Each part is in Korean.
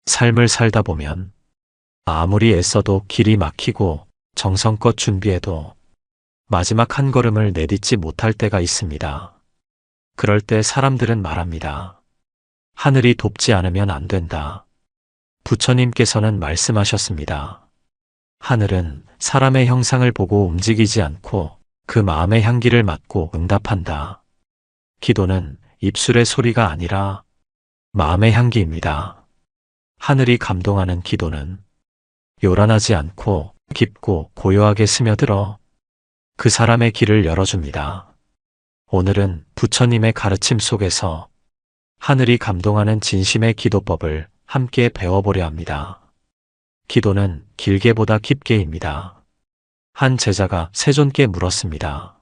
삶을 살다 보면 아무리 애써도 길이 막히고 정성껏 준비해도 마지막 한 걸음을 내딛지 못할 때가 있습니다. 그럴 때 사람들은 말합니다. 하늘이 돕지 않으면 안 된다. 부처님께서는 말씀하셨습니다. 하늘은 사람의 형상을 보고 움직이지 않고 그 마음의 향기를 맡고 응답한다. 기도는 입술의 소리가 아니라 마음의 향기입니다. 하늘이 감동하는 기도는 요란하지 않고 깊고 고요하게 스며들어 그 사람의 길을 열어줍니다. 오늘은 부처님의 가르침 속에서 하늘이 감동하는 진심의 기도법을 함께 배워보려 합니다. 기도는 길게보다 깊게입니다. 한 제자가 세존께 물었습니다.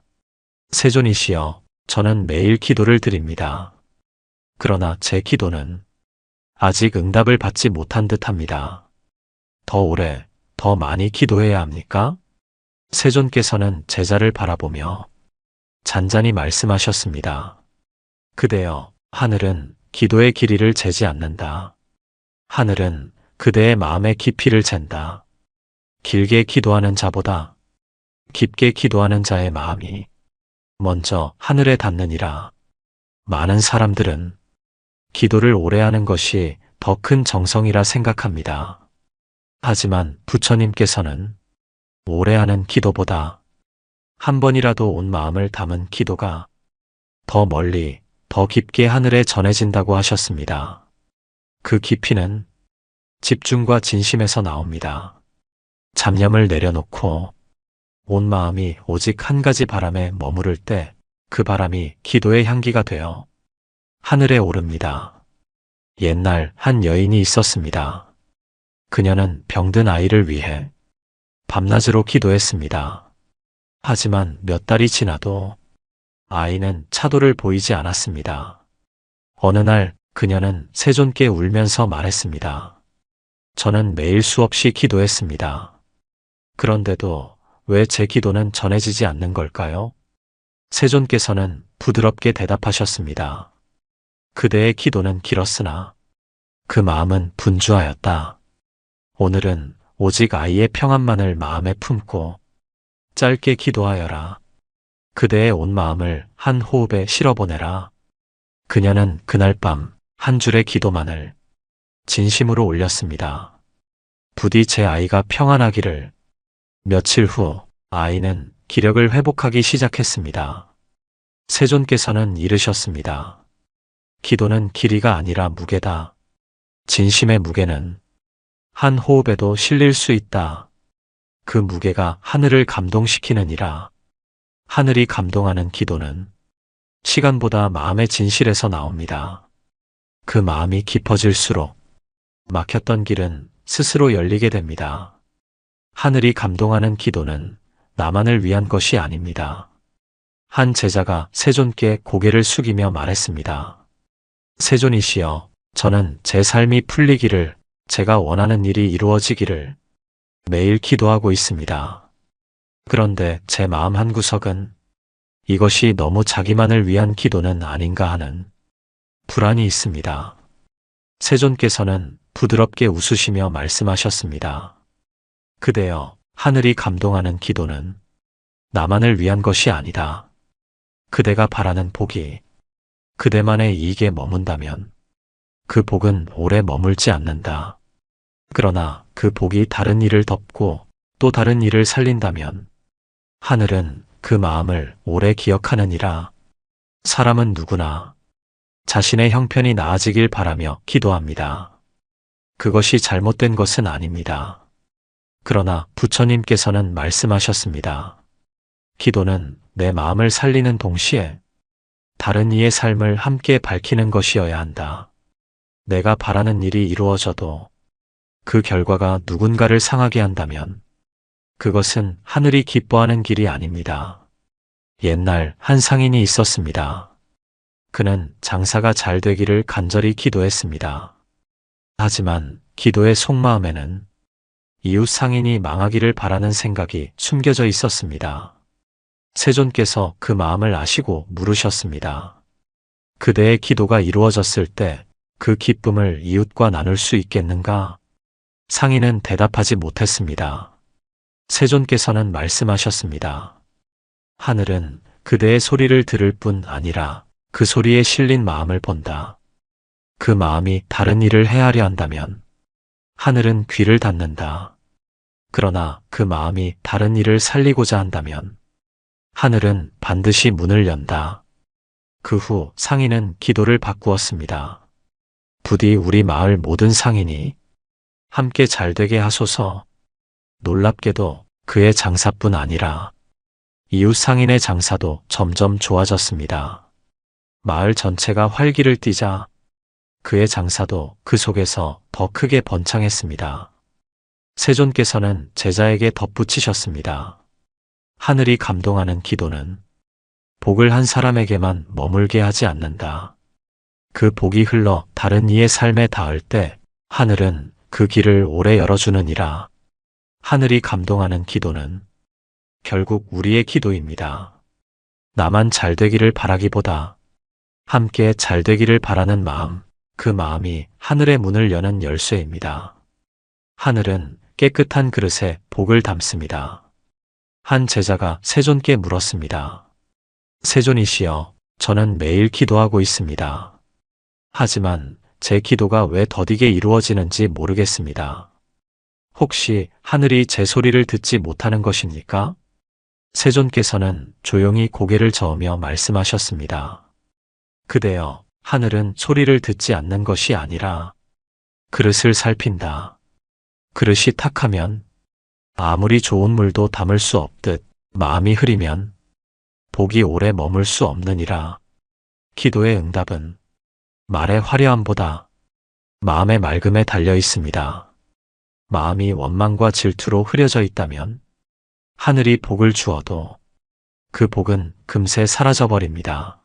세존이시여, 저는 매일 기도를 드립니다. 그러나 제 기도는 아직 응답을 받지 못한 듯합니다. 더 오래, 더 많이 기도해야 합니까? 세존께서는 제자를 바라보며 잔잔히 말씀하셨습니다. 그대여, 하늘은 기도의 길이를 재지 않는다. 하늘은 그대의 마음의 깊이를 잰다. 길게 기도하는 자보다 깊게 기도하는 자의 마음이 먼저 하늘에 닿느니라. 많은 사람들은 기도를 오래 하는 것이 더 큰 정성이라 생각합니다. 하지만 부처님께서는 오래 하는 기도보다 한 번이라도 온 마음을 담은 기도가 더 멀리, 더 깊게 하늘에 전해진다고 하셨습니다. 그 깊이는 집중과 진심에서 나옵니다. 잡념을 내려놓고 온 마음이 오직 한 가지 바람에 머무를 때 그 바람이 기도의 향기가 되어 하늘에 오릅니다. 옛날 한 여인이 있었습니다. 그녀는 병든 아이를 위해 밤낮으로 기도했습니다. 하지만 몇 달이 지나도 아이는 차도를 보이지 않았습니다. 어느 날 그녀는 세존께 울면서 말했습니다. 저는 매일 수없이 기도했습니다. 그런데도 왜 제 기도는 전해지지 않는 걸까요? 세존께서는 부드럽게 대답하셨습니다. 그대의 기도는 길었으나 그 마음은 분주하였다. 오늘은 오직 아이의 평안만을 마음에 품고 짧게 기도하여라. 그대의 온 마음을 한 호흡에 실어보내라. 그녀는 그날 밤 한 줄의 기도만을 진심으로 올렸습니다. 부디 제 아이가 평안하기를. 며칠 후 아이는 기력을 회복하기 시작했습니다. 세존께서는 이르셨습니다. 기도는 길이가 아니라 무게다. 진심의 무게는 한 호흡에도 실릴 수 있다. 그 무게가 하늘을 감동시키느니라. 하늘이 감동하는 기도는 시간보다 마음의 진실에서 나옵니다. 그 마음이 깊어질수록 막혔던 길은 스스로 열리게 됩니다. 하늘이 감동하는 기도는 나만을 위한 것이 아닙니다. 한 제자가 세존께 고개를 숙이며 말했습니다. 세존이시여, 저는 제 삶이 풀리기를, 제가 원하는 일이 이루어지기를 매일 기도하고 있습니다. 그런데 제 마음 한구석은 이것이 너무 자기만을 위한 기도는 아닌가 하는 불안이 있습니다. 세존께서는 부드럽게 웃으시며 말씀하셨습니다. 그대여, 하늘이 감동하는 기도는 나만을 위한 것이 아니다. 그대가 바라는 복이 그대만의 이익에 머문다면 그 복은 오래 머물지 않는다. 그러나 그 복이 다른 일을 덮고 또 다른 일을 살린다면 하늘은 그 마음을 오래 기억하느니라. 사람은 누구나 자신의 형편이 나아지길 바라며 기도합니다. 그것이 잘못된 것은 아닙니다. 그러나 부처님께서는 말씀하셨습니다. 기도는 내 마음을 살리는 동시에 다른 이의 삶을 함께 밝히는 것이어야 한다. 내가 바라는 일이 이루어져도 그 결과가 누군가를 상하게 한다면 그것은 하늘이 기뻐하는 길이 아닙니다. 옛날 한 상인이 있었습니다. 그는 장사가 잘 되기를 간절히 기도했습니다. 하지만 기도의 속마음에는 이웃 상인이 망하기를 바라는 생각이 숨겨져 있었습니다. 세존께서 그 마음을 아시고 물으셨습니다. 그대의 기도가 이루어졌을 때 그 기쁨을 이웃과 나눌 수 있겠는가? 상인은 대답하지 못했습니다. 세존께서는 말씀하셨습니다. 하늘은 그대의 소리를 들을 뿐 아니라 그 소리에 실린 마음을 본다. 그 마음이 다른 일을 헤아려 한다면 하늘은 귀를 닫는다. 그러나 그 마음이 다른 일을 살리고자 한다면 하늘은 반드시 문을 연다. 그 후 상인은 기도를 바꾸었습니다. 부디 우리 마을 모든 상인이 함께 잘되게 하소서. 놀랍게도 그의 장사뿐 아니라 이웃 상인의 장사도 점점 좋아졌습니다. 마을 전체가 활기를 띠자 그의 장사도 그 속에서 더 크게 번창했습니다. 세존께서는 제자에게 덧붙이셨습니다. 하늘이 감동하는 기도는 복을 한 사람에게만 머물게 하지 않는다. 그 복이 흘러 다른 이의 삶에 닿을 때 하늘은 그 길을 오래 열어주느니라. 하늘이 감동하는 기도는 결국 우리의 기도입니다. 나만 잘되기를 바라기보다 함께 잘되기를 바라는 마음, 그 마음이 하늘의 문을 여는 열쇠입니다. 하늘은 깨끗한 그릇에 복을 담습니다. 한 제자가 세존께 물었습니다. 세존이시여, 저는 매일 기도하고 있습니다. 하지만 제 기도가 왜 더디게 이루어지는지 모르겠습니다. 혹시 하늘이 제 소리를 듣지 못하는 것입니까? 세존께서는 조용히 고개를 저으며 말씀하셨습니다. 그대여, 하늘은 소리를 듣지 않는 것이 아니라 그릇을 살핀다. 그릇이 탁하면 아무리 좋은 물도 담을 수 없듯 마음이 흐리면 복이 오래 머물 수 없느니라. 기도의 응답은 말의 화려함보다 마음의 맑음에 달려 있습니다. 마음이 원망과 질투로 흐려져 있다면 하늘이 복을 주어도 그 복은 금세 사라져 버립니다.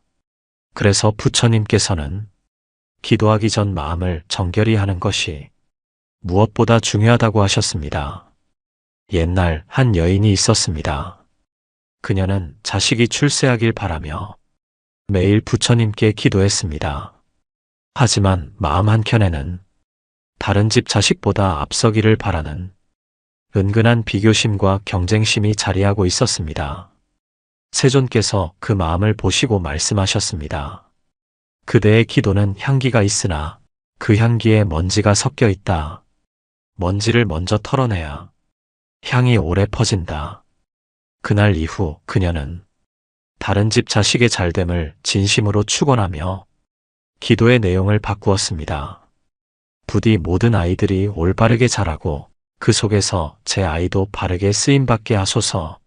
그래서 부처님께서는 기도하기 전 마음을 정결히 하는 것이 무엇보다 중요하다고 하셨습니다. 옛날 한 여인이 있었습니다. 그녀는 자식이 출세하길 바라며 매일 부처님께 기도했습니다. 하지만 마음 한켠에는 다른 집 자식보다 앞서기를 바라는 은근한 비교심과 경쟁심이 자리하고 있었습니다. 세존께서 그 마음을 보시고 말씀하셨습니다. 그대의 기도는 향기가 있으나 그 향기에 먼지가 섞여 있다. 먼지를 먼저 털어내야 향이 오래 퍼진다. 그날 이후 그녀는 다른 집 자식의 잘됨을 진심으로 축원하며 기도의 내용을 바꾸었습니다. 부디 모든 아이들이 올바르게 자라고 그 속에서 제 아이도 바르게 쓰임받게 하소서.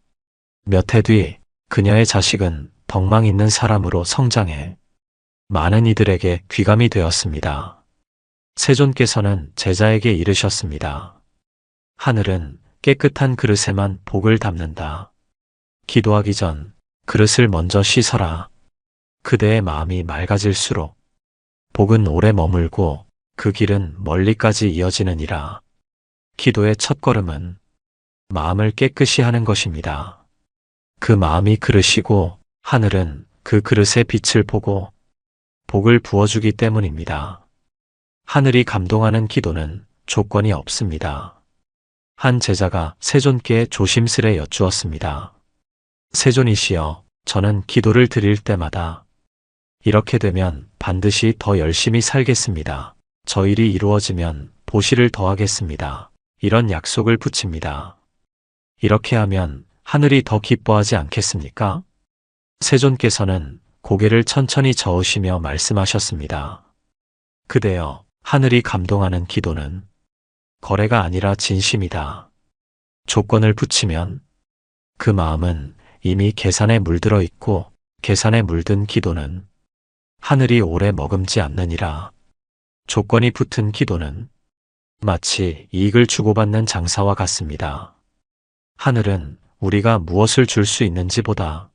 몇 해 뒤 그녀의 자식은 덕망 있는 사람으로 성장해 많은 이들에게 귀감이 되었습니다. 세존께서는 제자에게 이르셨습니다. 하늘은 깨끗한 그릇에만 복을 담는다. 기도하기 전 그릇을 먼저 씻어라. 그대의 마음이 맑아질수록 복은 오래 머물고 그 길은 멀리까지 이어지느니라. 기도의 첫걸음은 마음을 깨끗이 하는 것입니다. 그 마음이 그릇이고 하늘은 그 그릇의 빛을 보고 복을 부어주기 때문입니다. 하늘이 감동하는 기도는 조건이 없습니다. 한 제자가 세존께 조심스레 여쭈었습니다. 세존이시여, 저는 기도를 드릴 때마다 이렇게 되면 반드시 더 열심히 살겠습니다. 저 일이 이루어지면 보시를 더하겠습니다. 이런 약속을 붙입니다. 이렇게 하면 하늘이 더 기뻐하지 않겠습니까? 세존께서는 고개를 천천히 저으시며 말씀하셨습니다. 그대여, 하늘이 감동하는 기도는 거래가 아니라 진심이다. 조건을 붙이면 그 마음은 이미 계산에 물들어 있고 계산에 물든 기도는 하늘이 오래 머금지 않느니라. 조건이 붙은 기도는 마치 이익을 주고받는 장사와 같습니다. 하늘은 우리가 무엇을 줄 수 있는지보다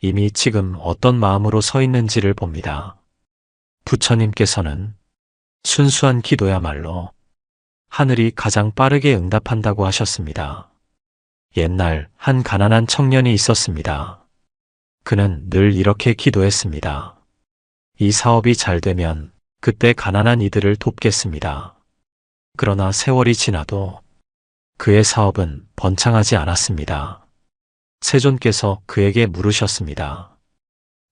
이미 지금 어떤 마음으로 서 있는지를 봅니다. 부처님께서는 순수한 기도야말로 하늘이 가장 빠르게 응답한다고 하셨습니다. 옛날 한 가난한 청년이 있었습니다. 그는 늘 이렇게 기도했습니다. 이 사업이 잘 되면 그때 가난한 이들을 돕겠습니다. 그러나 세월이 지나도 그의 사업은 번창하지 않았습니다. 세존께서 그에게 물으셨습니다.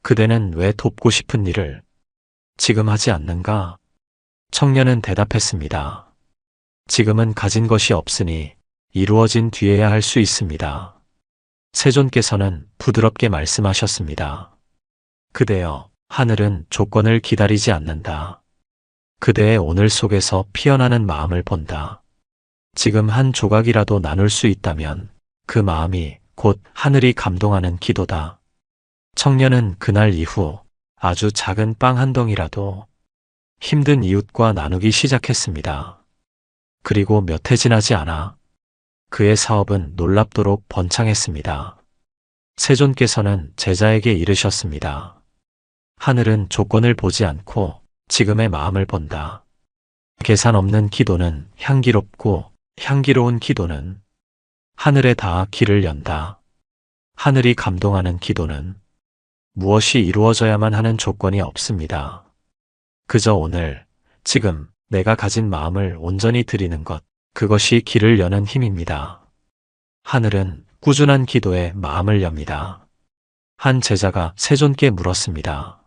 그대는 왜 돕고 싶은 일을 지금 하지 않는가? 청년은 대답했습니다. 지금은 가진 것이 없으니 이루어진 뒤에야 할 수 있습니다. 세존께서는 부드럽게 말씀하셨습니다. 그대여, 하늘은 조건을 기다리지 않는다. 그대의 오늘 속에서 피어나는 마음을 본다. 지금 한 조각이라도 나눌 수 있다면 그 마음이 곧 하늘이 감동하는 기도다. 청년은 그날 이후 아주 작은 빵 한 덩이라도 힘든 이웃과 나누기 시작했습니다. 그리고 몇 해 지나지 않아 그의 사업은 놀랍도록 번창했습니다. 세존께서는 제자에게 이르셨습니다. 하늘은 조건을 보지 않고 지금의 마음을 본다. 계산 없는 기도는 향기롭고 향기로운 기도는 하늘에 닿아 길을 연다. 하늘이 감동하는 기도는 무엇이 이루어져야만 하는 조건이 없습니다. 그저 오늘, 지금 내가 가진 마음을 온전히 드리는 것, 그것이 길을 여는 힘입니다. 하늘은 꾸준한 기도에 마음을 엽니다. 한 제자가 세존께 물었습니다.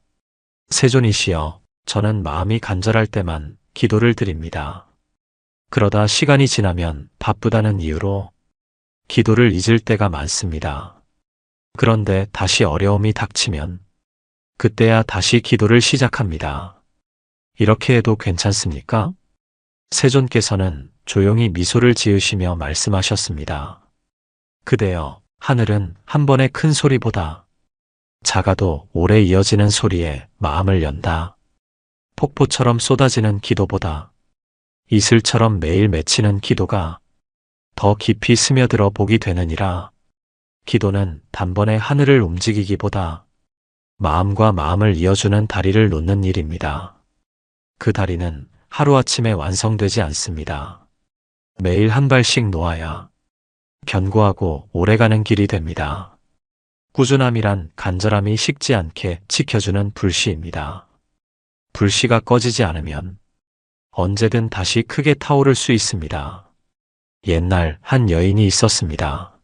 세존이시여, 저는 마음이 간절할 때만 기도를 드립니다. 그러다 시간이 지나면 바쁘다는 이유로 기도를 잊을 때가 많습니다. 그런데 다시 어려움이 닥치면 그때야 다시 기도를 시작합니다. 이렇게 해도 괜찮습니까? 세존께서는 조용히 미소를 지으시며 말씀하셨습니다. 그대여, 하늘은 한 번의 큰 소리보다 작아도 오래 이어지는 소리에 마음을 연다. 폭포처럼 쏟아지는 기도보다 이슬처럼 매일 맺히는 기도가 더 깊이 스며들어 복이 되느니라. 기도는 단번에 하늘을 움직이기보다 마음과 마음을 이어주는 다리를 놓는 일입니다. 그 다리는 하루아침에 완성되지 않습니다. 매일 한 발씩 놓아야 견고하고 오래가는 길이 됩니다. 꾸준함이란 간절함이 식지 않게 지켜주는 불씨입니다. 불씨가 꺼지지 않으면 언제든 다시 크게 타오를 수 있습니다. 옛날 한 여인이 있었습니다.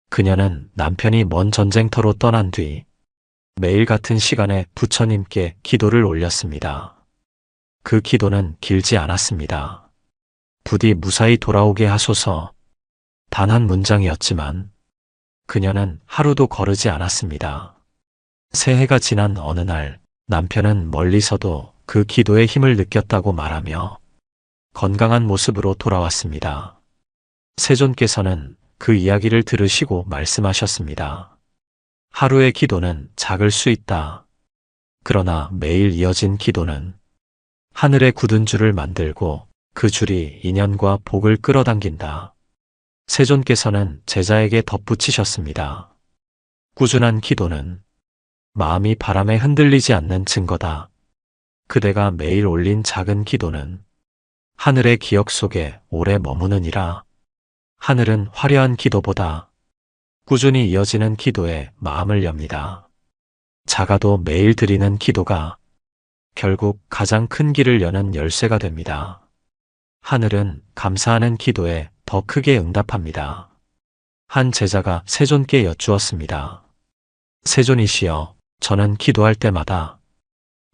그녀는 남편이 먼 전쟁터로 떠난 뒤 매일 같은 시간에 부처님께 기도를 올렸습니다. 그 기도는 길지 않았습니다. 부디 무사히 돌아오게 하소서. 단 한 문장이었지만 그녀는 하루도 거르지 않았습니다. 새해가 지난 어느 날 남편은 멀리서도 그 기도의 힘을 느꼈다고 말하며 건강한 모습으로 돌아왔습니다. 세존께서는 그 이야기를 들으시고 말씀하셨습니다. 하루의 기도는 작을 수 있다. 그러나 매일 이어진 기도는 하늘의 굳은 줄을 만들고 그 줄이 인연과 복을 끌어당긴다. 세존께서는 제자에게 덧붙이셨습니다. 꾸준한 기도는 마음이 바람에 흔들리지 않는 증거다. 그대가 매일 올린 작은 기도는 하늘의 기억 속에 오래 머무느니라. 하늘은 화려한 기도보다 꾸준히 이어지는 기도에 마음을 엽니다. 작아도 매일 드리는 기도가 결국 가장 큰 길을 여는 열쇠가 됩니다. 하늘은 감사하는 기도에 더 크게 응답합니다. 한 제자가 세존께 여쭈었습니다. 세존이시여, 저는 기도할 때마다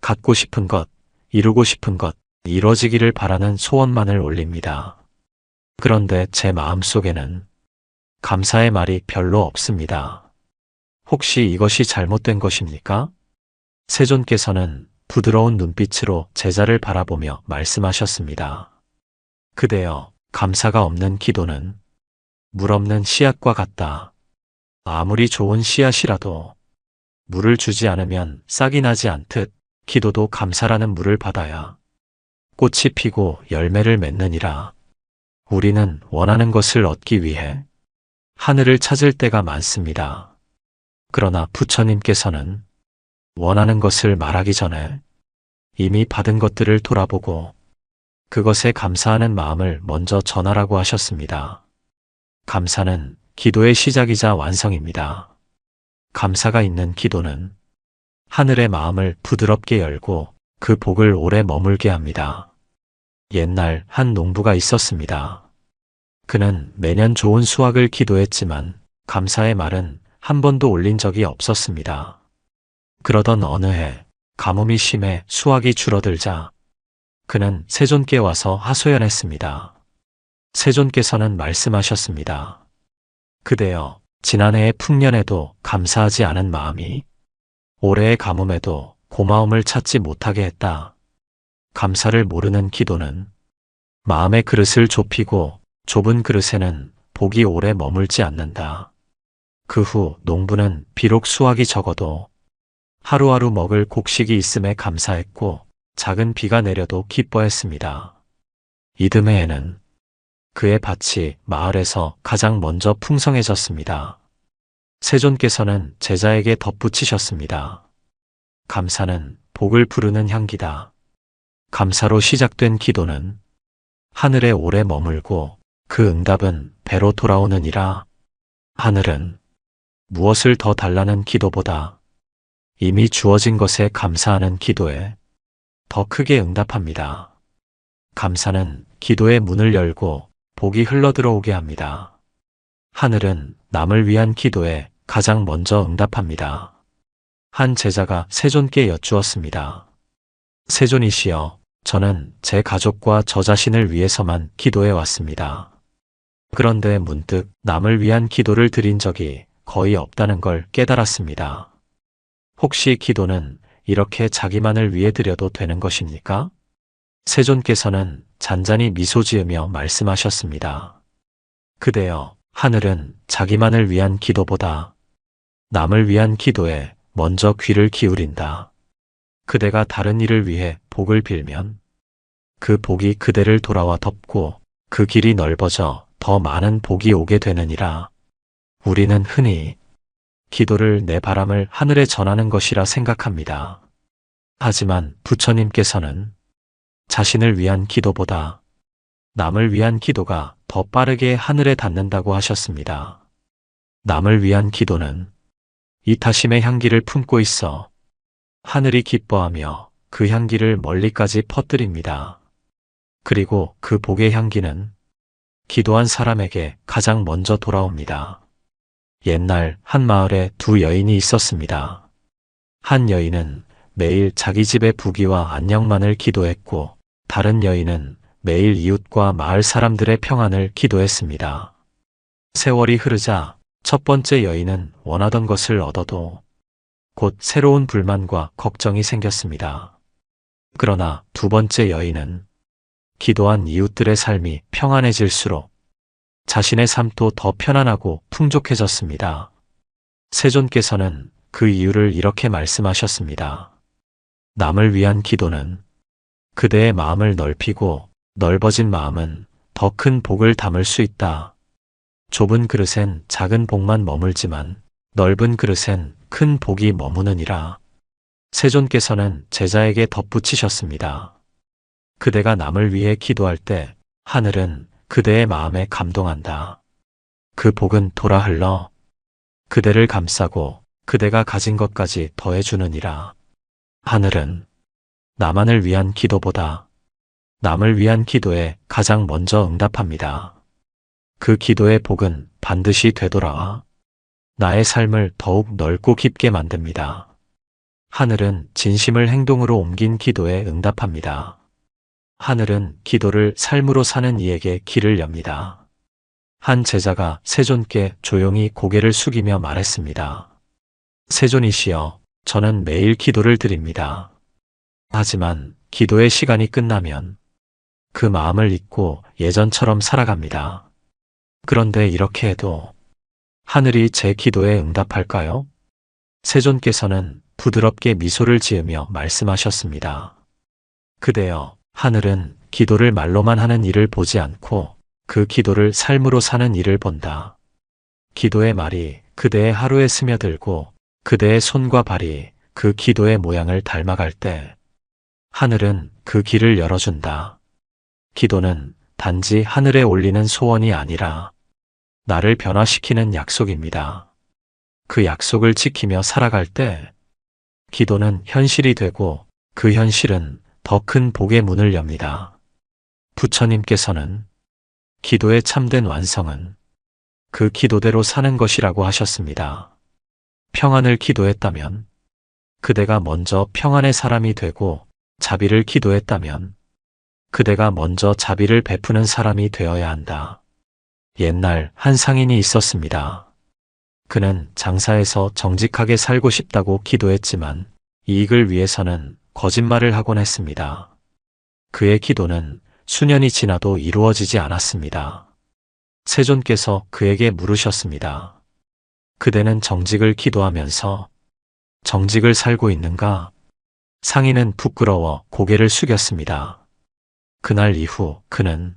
갖고 싶은 것, 이루고 싶은 것, 이루어지기를 바라는 소원만을 올립니다. 그런데 제 마음속에는 감사의 말이 별로 없습니다. 혹시 이것이 잘못된 것입니까? 세존께서는 부드러운 눈빛으로 제자를 바라보며 말씀하셨습니다. 그대여, 감사가 없는 기도는 물 없는 씨앗과 같다. 아무리 좋은 씨앗이라도 물을 주지 않으면 싹이 나지 않듯 기도도 감사라는 물을 받아야 꽃이 피고 열매를 맺느니라. 우리는 원하는 것을 얻기 위해 하늘을 찾을 때가 많습니다. 그러나 부처님께서는 원하는 것을 말하기 전에 이미 받은 것들을 돌아보고 그것에 감사하는 마음을 먼저 전하라고 하셨습니다. 감사는 기도의 시작이자 완성입니다. 감사가 있는 기도는 하늘의 마음을 부드럽게 열고 그 복을 오래 머물게 합니다. 옛날 한 농부가 있었습니다. 그는 매년 좋은 수확을 기도했지만 감사의 말은 한 번도 올린 적이 없었습니다. 그러던 어느 해 가뭄이 심해 수확이 줄어들자 그는 세존께 와서 하소연했습니다. 세존께서는 말씀하셨습니다. 그대여, 지난해의 풍년에도 감사하지 않은 마음이 올해의 가뭄에도 고마움을 찾지 못하게 했다. 감사를 모르는 기도는 마음의 그릇을 좁히고 좁은 그릇에는 복이 오래 머물지 않는다. 그 후 농부는 비록 수확이 적어도 하루하루 먹을 곡식이 있음에 감사했고 작은 비가 내려도 기뻐했습니다. 이듬해에는 그의 밭이 마을에서 가장 먼저 풍성해졌습니다. 세존께서는 제자에게 덧붙이셨습니다. 감사는 복을 부르는 향기다. 감사로 시작된 기도는 하늘에 오래 머물고 그 응답은 배로 돌아오느니라. 하늘은 무엇을 더 달라는 기도보다 이미 주어진 것에 감사하는 기도에 더 크게 응답합니다. 감사는 기도의 문을 열고 복이 흘러들어오게 합니다. 하늘은 남을 위한 기도에 가장 먼저 응답합니다. 한 제자가 세존께 여쭈었습니다. 세존이시여, 저는 제 가족과 저 자신을 위해서만 기도해 왔습니다. 그런데 문득 남을 위한 기도를 드린 적이 거의 없다는 걸 깨달았습니다. 혹시 기도는 이렇게 자기만을 위해 드려도 되는 것입니까? 세존께서는 잔잔히 미소 지으며 말씀하셨습니다. 그대여, 하늘은 자기만을 위한 기도보다 남을 위한 기도에 먼저 귀를 기울인다. 그대가 다른 이를 위해 복을 빌면 그 복이 그대를 돌아와 덮고 그 길이 넓어져 더 많은 복이 오게 되느니라. 우리는 흔히 기도를 내 바람을 하늘에 전하는 것이라 생각합니다. 하지만 부처님께서는 자신을 위한 기도보다 남을 위한 기도가 더 빠르게 하늘에 닿는다고 하셨습니다. 남을 위한 기도는 이타심의 향기를 품고 있어 하늘이 기뻐하며 그 향기를 멀리까지 퍼뜨립니다. 그리고 그 복의 향기는 기도한 사람에게 가장 먼저 돌아옵니다. 옛날 한 마을에 두 여인이 있었습니다. 한 여인은 매일 자기 집의 부귀와 안녕만을 기도했고 다른 여인은 매일 이웃과 마을 사람들의 평안을 기도했습니다. 세월이 흐르자 첫 번째 여인은 원하던 것을 얻어도 곧 새로운 불만과 걱정이 생겼습니다. 그러나 두 번째 여인은 기도한 이웃들의 삶이 평안해질수록 자신의 삶도 더 편안하고 풍족해졌습니다. 세존께서는 그 이유를 이렇게 말씀하셨습니다. 남을 위한 기도는 그대의 마음을 넓히고 넓어진 마음은 더 큰 복을 담을 수 있다. 좁은 그릇엔 작은 복만 머물지만 넓은 그릇엔 큰 복이 머무느니라. 세존께서는 제자에게 덧붙이셨습니다. 그대가 남을 위해 기도할 때 하늘은 그대의 마음에 감동한다. 그 복은 돌아 흘러 그대를 감싸고 그대가 가진 것까지 더해주느니라. 하늘은 나만을 위한 기도보다 남을 위한 기도에 가장 먼저 응답합니다. 그 기도의 복은 반드시 되돌아와 나의 삶을 더욱 넓고 깊게 만듭니다. 하늘은 진심을 행동으로 옮긴 기도에 응답합니다. 하늘은 기도를 삶으로 사는 이에게 길을 엽니다. 한 제자가 세존께 조용히 고개를 숙이며 말했습니다. 세존이시여, 저는 매일 기도를 드립니다. 하지만 기도의 시간이 끝나면 그 마음을 잊고 예전처럼 살아갑니다. 그런데 이렇게 해도 하늘이 제 기도에 응답할까요? 세존께서는 부드럽게 미소를 지으며 말씀하셨습니다. 그대여, 하늘은 기도를 말로만 하는 이를 보지 않고 그 기도를 삶으로 사는 이를 본다. 기도의 말이 그대의 하루에 스며들고 그대의 손과 발이 그 기도의 모양을 닮아갈 때 하늘은 그 길을 열어준다. 기도는 단지 하늘에 올리는 소원이 아니라 나를 변화시키는 약속입니다. 그 약속을 지키며 살아갈 때 기도는 현실이 되고 그 현실은 더 큰 복의 문을 엽니다. 부처님께서는 기도의 참된 완성은 그 기도대로 사는 것이라고 하셨습니다. 평안을 기도했다면 그대가 먼저 평안의 사람이 되고, 자비를 기도했다면 그대가 먼저 자비를 베푸는 사람이 되어야 한다. 옛날 한 상인이 있었습니다. 그는 장사에서 정직하게 살고 싶다고 기도했지만 이익을 위해서는 거짓말을 하곤 했습니다. 그의 기도는 수년이 지나도 이루어지지 않았습니다. 세존께서 그에게 물으셨습니다. 그대는 정직을 기도하면서 정직을 살고 있는가? 상인은 부끄러워 고개를 숙였습니다. 그날 이후 그는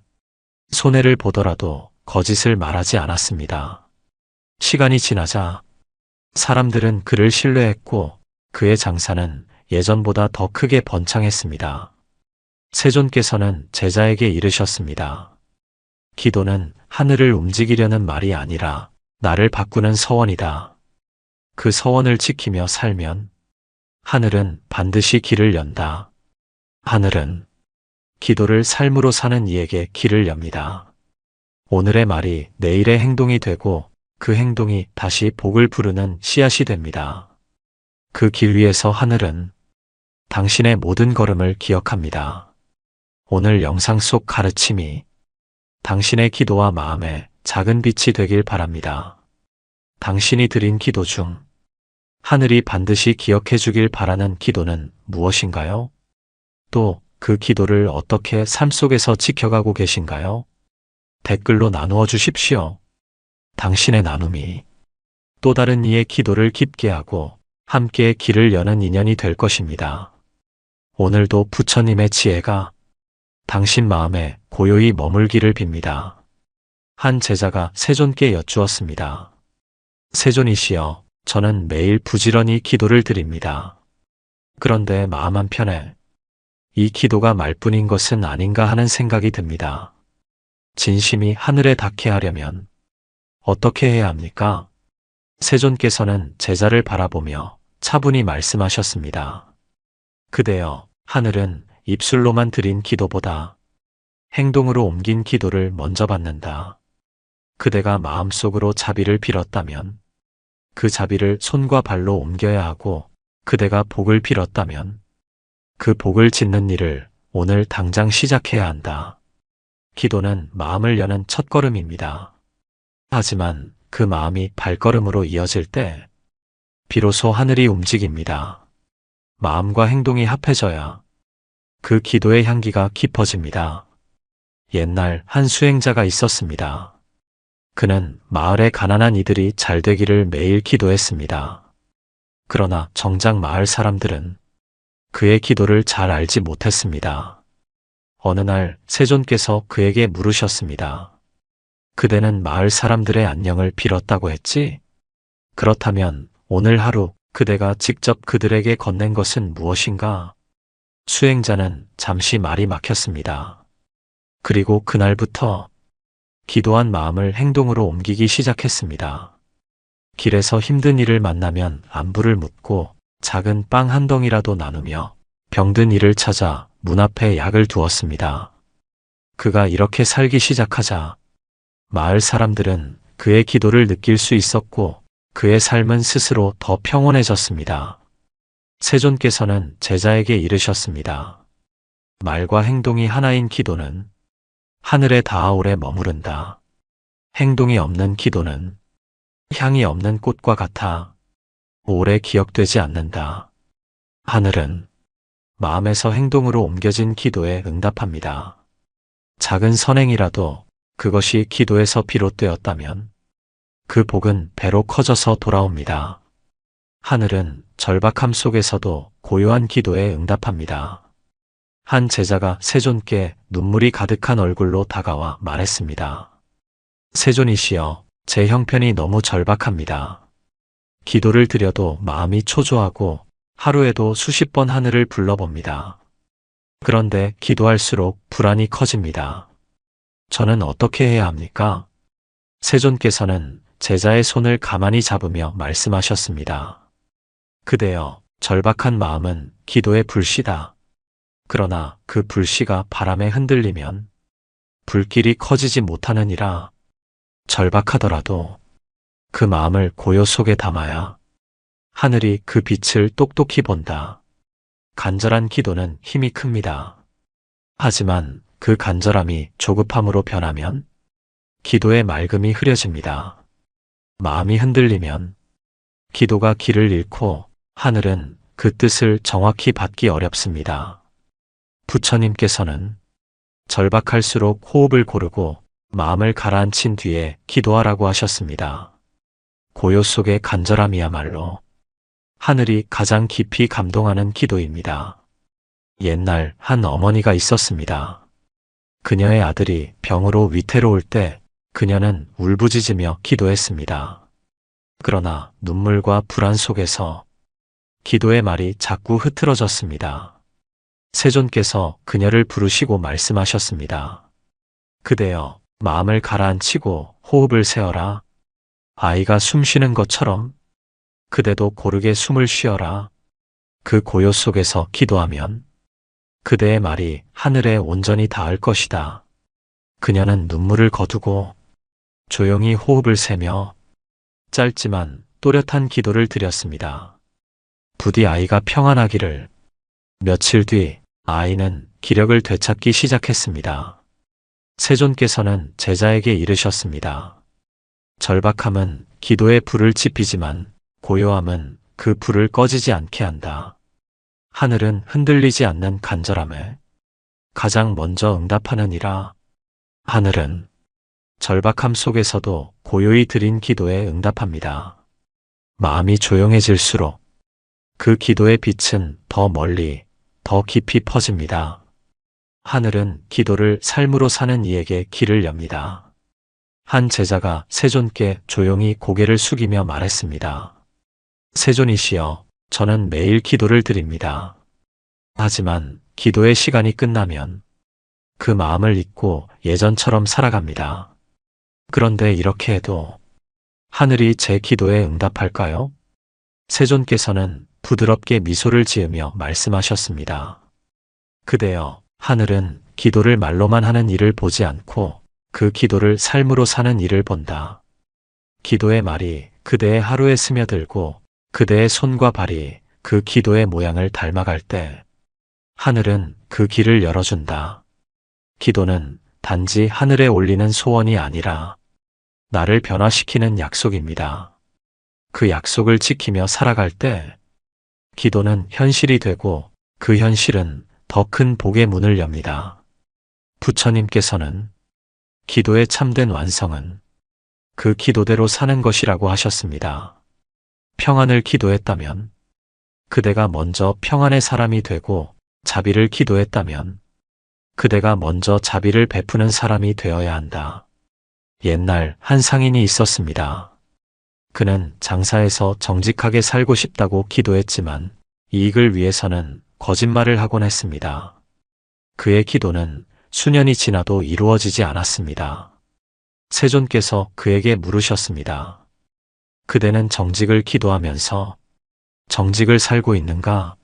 손해를 보더라도 거짓을 말하지 않았습니다. 시간이 지나자 사람들은 그를 신뢰했고 그의 장사는 예전보다 더 크게 번창했습니다. 세존께서는 제자에게 이르셨습니다. 기도는 하늘을 움직이려는 말이 아니라 나를 바꾸는 서원이다. 그 서원을 지키며 살면 하늘은 반드시 길을 연다. 하늘은 기도를 삶으로 사는 이에게 길을 엽니다. 오늘의 말이 내일의 행동이 되고 그 행동이 다시 복을 부르는 씨앗이 됩니다. 그 길 위에서 하늘은 당신의 모든 걸음을 기억합니다. 오늘 영상 속 가르침이 당신의 기도와 마음에 작은 빛이 되길 바랍니다. 당신이 드린 기도 중 하늘이 반드시 기억해 주길 바라는 기도는 무엇인가요? 또 그 기도를 어떻게 삶 속에서 지켜가고 계신가요? 댓글로 나누어 주십시오. 당신의 나눔이 또 다른 이의 기도를 깊게 하고 함께 길을 여는 인연이 될 것입니다. 오늘도 부처님의 지혜가 당신 마음에 고요히 머물기를 빕니다. 한 제자가 세존께 여쭈었습니다. 세존이시여, 저는 매일 부지런히 기도를 드립니다. 그런데 마음 한편에 이 기도가 말뿐인 것은 아닌가 하는 생각이 듭니다. 진심이 하늘에 닿게 하려면 어떻게 해야 합니까? 세존께서는 제자를 바라보며 차분히 말씀하셨습니다. 그대여, 하늘은 입술로만 드린 기도보다 행동으로 옮긴 기도를 먼저 받는다. 그대가 마음속으로 자비를 빌었다면 그 자비를 손과 발로 옮겨야 하고, 그대가 복을 빌었다면 그 복을 짓는 일을 오늘 당장 시작해야 한다. 기도는 마음을 여는 첫걸음입니다. 하지만 그 마음이 발걸음으로 이어질 때 비로소 하늘이 움직입니다. 마음과 행동이 합해져야 그 기도의 향기가 깊어집니다. 옛날 한 수행자가 있었습니다. 그는 마을의 가난한 이들이 잘 되기를 매일 기도했습니다. 그러나 정작 마을 사람들은 그의 기도를 잘 알지 못했습니다. 어느 날 세존께서 그에게 물으셨습니다. 그대는 마을 사람들의 안녕을 빌었다고 했지? 그렇다면 오늘 하루 그대가 직접 그들에게 건넨 것은 무엇인가? 수행자는 잠시 말이 막혔습니다. 그리고 그날부터 기도한 마음을 행동으로 옮기기 시작했습니다. 길에서 힘든 이를 만나면 안부를 묻고 작은 빵 한 덩이라도 나누며 병든 이를 찾아 문 앞에 약을 두었습니다. 그가 이렇게 살기 시작하자 마을 사람들은 그의 기도를 느낄 수 있었고 그의 삶은 스스로 더 평온해졌습니다. 세존께서는 제자에게 이르셨습니다. 말과 행동이 하나인 기도는 하늘에 닿아 오래 머무른다. 행동이 없는 기도는 향이 없는 꽃과 같아 오래 기억되지 않는다. 하늘은 마음에서 행동으로 옮겨진 기도에 응답합니다. 작은 선행이라도 그것이 기도에서 비롯되었다면 그 복은 배로 커져서 돌아옵니다. 하늘은 절박함 속에서도 고요한 기도에 응답합니다. 한 제자가 세존께 눈물이 가득한 얼굴로 다가와 말했습니다. 세존이시여, 제 형편이 너무 절박합니다. 기도를 드려도 마음이 초조하고 하루에도 수십 번 하늘을 불러봅니다. 그런데 기도할수록 불안이 커집니다. 저는 어떻게 해야 합니까? 세존께서는 제자의 손을 가만히 잡으며 말씀하셨습니다. 그대여, 절박한 마음은 기도의 불씨다. 그러나 그 불씨가 바람에 흔들리면 불길이 커지지 못하느니라. 절박하더라도 그 마음을 고요 속에 담아야 하늘이 그 빛을 똑똑히 본다. 간절한 기도는 힘이 큽니다. 하지만 그 간절함이 조급함으로 변하면 기도의 맑음이 흐려집니다. 마음이 흔들리면 기도가 길을 잃고 하늘은 그 뜻을 정확히 받기 어렵습니다. 부처님께서는 절박할수록 호흡을 고르고 마음을 가라앉힌 뒤에 기도하라고 하셨습니다. 고요 속의 간절함이야말로 하늘이 가장 깊이 감동하는 기도입니다. 옛날 한 어머니가 있었습니다. 그녀의 아들이 병으로 위태로울 때 그녀는 울부짖으며 기도했습니다. 그러나 눈물과 불안 속에서 기도의 말이 자꾸 흐트러졌습니다. 세존께서 그녀를 부르시고 말씀하셨습니다. 그대여, 마음을 가라앉히고 호흡을 세어라. 아이가 숨 쉬는 것처럼 그대도 고르게 숨을 쉬어라. 그 고요 속에서 기도하면 그대의 말이 하늘에 온전히 닿을 것이다. 그녀는 눈물을 거두고 조용히 호흡을 세며 짧지만 또렷한 기도를 드렸습니다. 부디 아이가 평안하기를. 며칠 뒤 아이는 기력을 되찾기 시작했습니다. 세존께서는 제자에게 이르셨습니다. 절박함은 기도의 불을 지피지만 고요함은 그 불을 꺼지지 않게 한다. 하늘은 흔들리지 않는 간절함에 가장 먼저 응답하느니라. 하늘은 절박함 속에서도 고요히 드린 기도에 응답합니다. 마음이 조용해질수록 그 기도의 빛은 더 멀리, 더 깊이 퍼집니다. 하늘은 기도를 삶으로 사는 이에게 길을 엽니다. 한 제자가 세존께 조용히 고개를 숙이며 말했습니다. 세존이시여, 저는 매일 기도를 드립니다. 하지만 기도의 시간이 끝나면 그 마음을 잊고 예전처럼 살아갑니다. 그런데 이렇게 해도 하늘이 제 기도에 응답할까요? 세존께서는 부드럽게 미소를 지으며 말씀하셨습니다. 그대여, 하늘은 기도를 말로만 하는 일을 보지 않고 그 기도를 삶으로 사는 일을 본다. 기도의 말이 그대의 하루에 스며들고 그대의 손과 발이 그 기도의 모양을 닮아갈 때 하늘은 그 길을 열어준다. 기도는 단지 하늘에 올리는 소원이 아니라 나를 변화시키는 약속입니다. 그 약속을 지키며 살아갈 때 기도는 현실이 되고 그 현실은 더 큰 복의 문을 엽니다. 부처님께서는 기도의 참된 완성은 그 기도대로 사는 것이라고 하셨습니다. 평안을 기도했다면 그대가 먼저 평안의 사람이 되고 자비를 기도했다면 그대가 먼저 자비를 베푸는 사람이 되어야 한다. 옛날 한 상인이 있었습니다. 그는 장사에서 정직하게 살고 싶다고 기도했지만 이익을 위해서는 거짓말을 하곤 했습니다. 그의 기도는 수년이 지나도 이루어지지 않았습니다. 세존께서 그에게 물으셨습니다. 그대는 정직을 기도하면서 정직을 살고 있는가?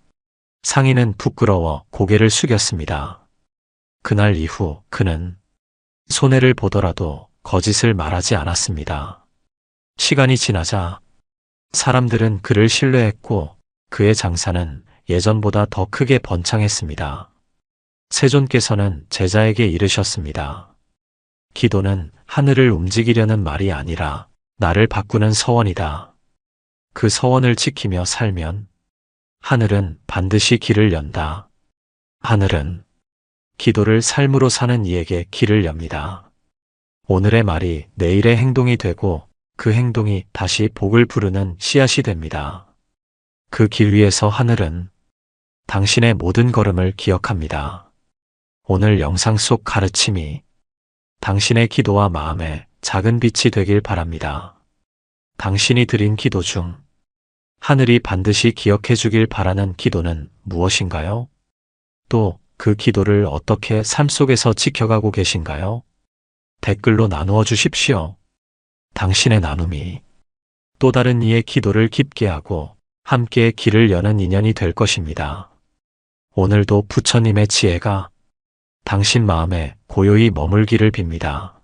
상인은 부끄러워 고개를 숙였습니다. 그날 이후 그는 손해를 보더라도 거짓을 말하지 않았습니다. 시간이 지나자 사람들은 그를 신뢰했고 그의 장사는 예전보다 더 크게 번창했습니다. 세존께서는 제자에게 이르셨습니다. 기도는 하늘을 움직이려는 말이 아니라 나를 바꾸는 서원이다. 그 서원을 지키며 살면 하늘은 반드시 길을 연다. 하늘은 기도를 삶으로 사는 이에게 길을 엽니다. 오늘의 말이 내일의 행동이 되고 그 행동이 다시 복을 부르는 씨앗이 됩니다. 그 길 위에서 하늘은 당신의 모든 걸음을 기억합니다. 오늘 영상 속 가르침이 당신의 기도와 마음에 작은 빛이 되길 바랍니다. 당신이 드린 기도 중 하늘이 반드시 기억해 주길 바라는 기도는 무엇인가요? 또 그 기도를 어떻게 삶 속에서 지켜가고 계신가요? 댓글로 나누어 주십시오. 당신의 나눔이 또 다른 이의 기도를 깊게 하고 함께 길을 여는 인연이 될 것입니다. 오늘도 부처님의 지혜가 당신 마음에 고요히 머물기를 빕니다.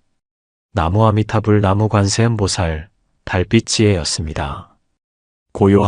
나무 아미타불 나무 관세음보살 달빛 지혜였습니다. 고요한